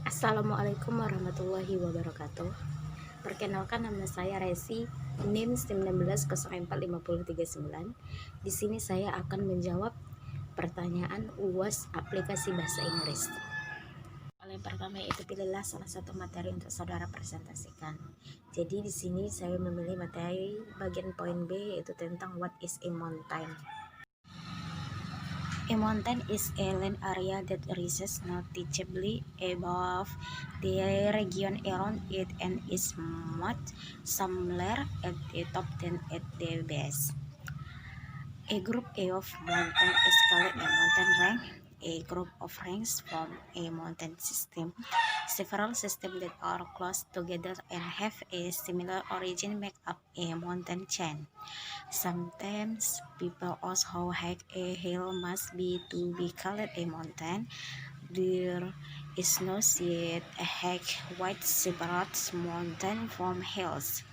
Assalamualaikum warahmatullahi wabarakatuh. Perkenalkan, nama saya Resi, NIM 19045039. Di sini saya akan menjawab pertanyaan UAS aplikasi bahasa Inggris. Yang pertama itu pilihlah salah satu materi untuk saudara presentasikan. Jadi di sini saya memilih materi bagian poin B, yaitu tentang what is a mountain. A mountain is a land area that rises noticeably above the region around it and is much smaller at the top than at the base. A group of mountains is called a mountain range. A group of ranges form a mountain system. Several systems that are close together and have a similar origin make up a mountain chain. Sometimes people ask how high a hill must be to be called a mountain. There is no set high which separates mountain from hills.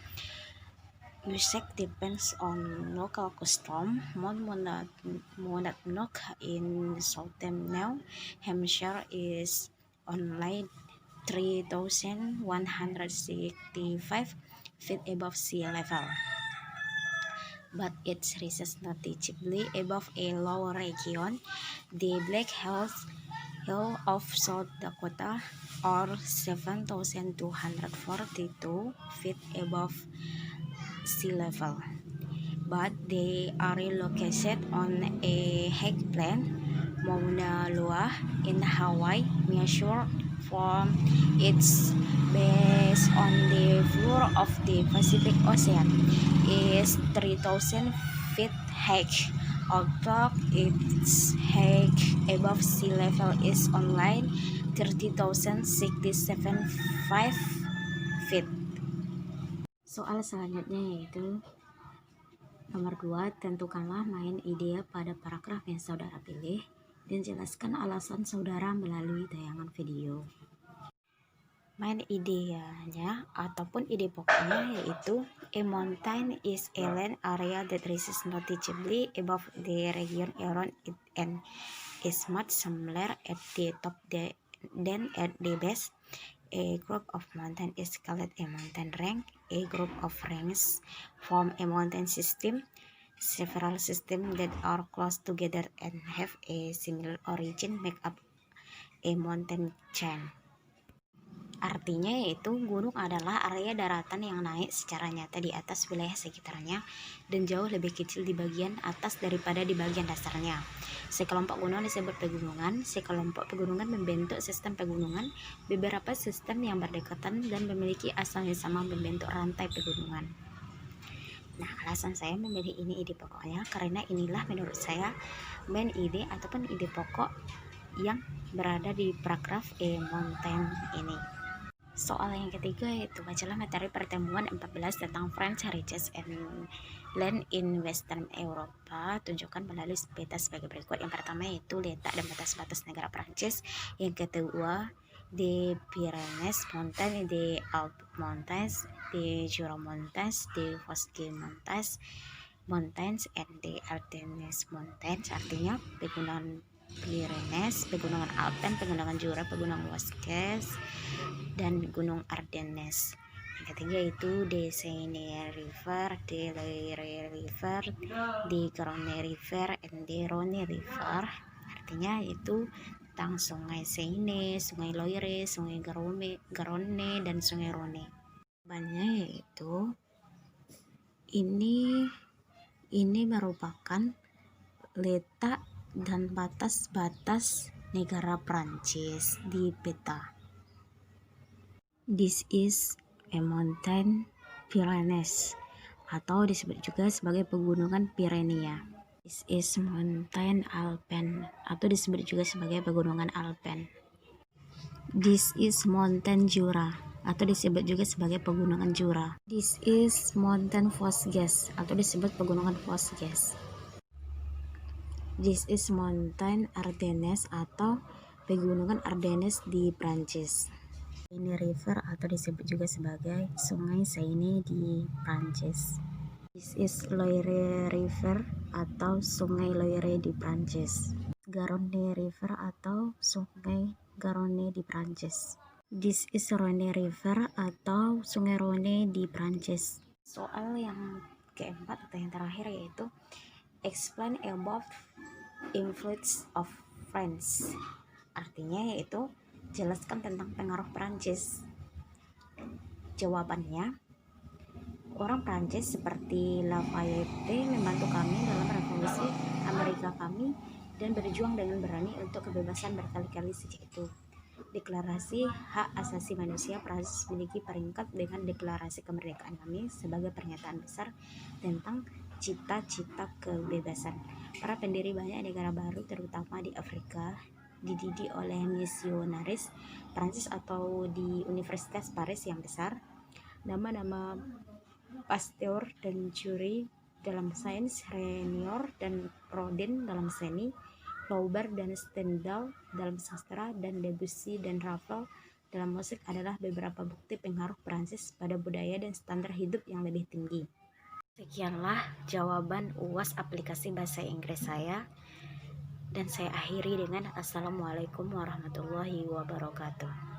Usage depends on local custom. Mount Monadnock in southern New Hampshire is only 3,165 feet above sea level, but it rises noticeably above a low region. The Black Hills of South Dakota are 7,242 feet above sea level, but they are located on a high plain. Mauna Loa in Hawaii, measured from its base on the floor of the Pacific Ocean, is 3,000 feet high, although its height above sea level is only 30,067 feet. Soal selanjutnya yaitu nomor 2, tentukanlah main ide pada paragraf yang saudara pilih dan jelaskan alasan saudara melalui tayangan video. Main idenya ataupun ide pokoknya yaitu a mountain is a land area that rises noticeably above the region around it and is much smaller at the top than at the base. A group of mountains is called a mountain range. A group of ranges form a mountain system. Several systems that are close together and have a similar origin make up a mountain chain. Artinya yaitu gunung adalah area daratan yang naik secara nyata di atas wilayah sekitarnya dan jauh lebih kecil di bagian atas daripada di bagian dasarnya. Sekelompok gunung disebut pegunungan. Sekelompok pegunungan membentuk sistem pegunungan. Beberapa sistem yang berdekatan dan memiliki asal yang sama membentuk rantai pegunungan. Nah, alasan saya memilih ini ide pokoknya karena inilah menurut saya main ide ataupun ide pokok yang berada di paragraf A mountain ini. Soal yang ketiga yaitu bacalah materi pertemuan 14 tentang French Riches and Land in Western Europa. Tunjukkan melalui peta sebagai berikut. Yang pertama yaitu letak dan batas-batas negara Prancis. Yang kedua, the Pyrenees Mountains, the Alps Mountains, the Jura Mountains, the Vosges Mountains, and the Ardennes Mountains. Artinya pegunungan Pyrenees, pegunungan Alpen, pegunungan Jura, pegunungan Vosges, dan gunung Ardennes. Yang ketiga itu the Seine River, the Loire River, the Garonne River, and the Rhone River. Artinya itu tentang sungai Seine, sungai Loire, sungai Garonne, dan sungai Rhone. Jawabannya yaitu ini merupakan letak dan batas-batas negara Prancis di peta. This is a mountain Pyrenees atau disebut juga sebagai pegunungan Pyrenea. This is mountain Alpen atau disebut juga sebagai pegunungan Alpen. This is mountain Jura atau disebut juga sebagai pegunungan Jura. This is mountain Vosges atau disebut pegunungan Vosges. This is mountain Ardennes atau pegunungan Ardennes di Prancis. Seine River atau disebut juga sebagai sungai Seine di Prancis. This is Loire River atau sungai Loire di Prancis. Garonne River atau sungai Garonne di Prancis. This is Rhone River atau Sungai Rhone di Prancis. Soal yang keempat atau yang terakhir yaitu explain above influence of France. Artinya yaitu jelaskan tentang pengaruh Prancis. Jawabannya, orang Prancis seperti Lafayette membantu kami dalam revolusi Amerika kami dan berjuang dengan berani untuk kebebasan berkali-kali sejak itu. Deklarasi Hak Asasi Manusia Prancis memiliki peringkat dengan Deklarasi Kemerdekaan kami sebagai pernyataan besar tentang cita-cita kebebasan. Para pendiri banyak negara baru terutama di Afrika dididik oleh misionaris Prancis atau di Universitas Paris yang besar. Nama-nama Pasteur dan Curie dalam sains, Renoir dan Rodin dalam seni, Flaubert dan Stendhal dalam sastra, dan Debussy dan Ravel dalam musik adalah beberapa bukti pengaruh Prancis pada budaya dan standar hidup yang lebih tinggi. Sekianlah jawaban UAS aplikasi bahasa Inggris saya, dan saya akhiri dengan Assalamualaikum warahmatullahi wabarakatuh.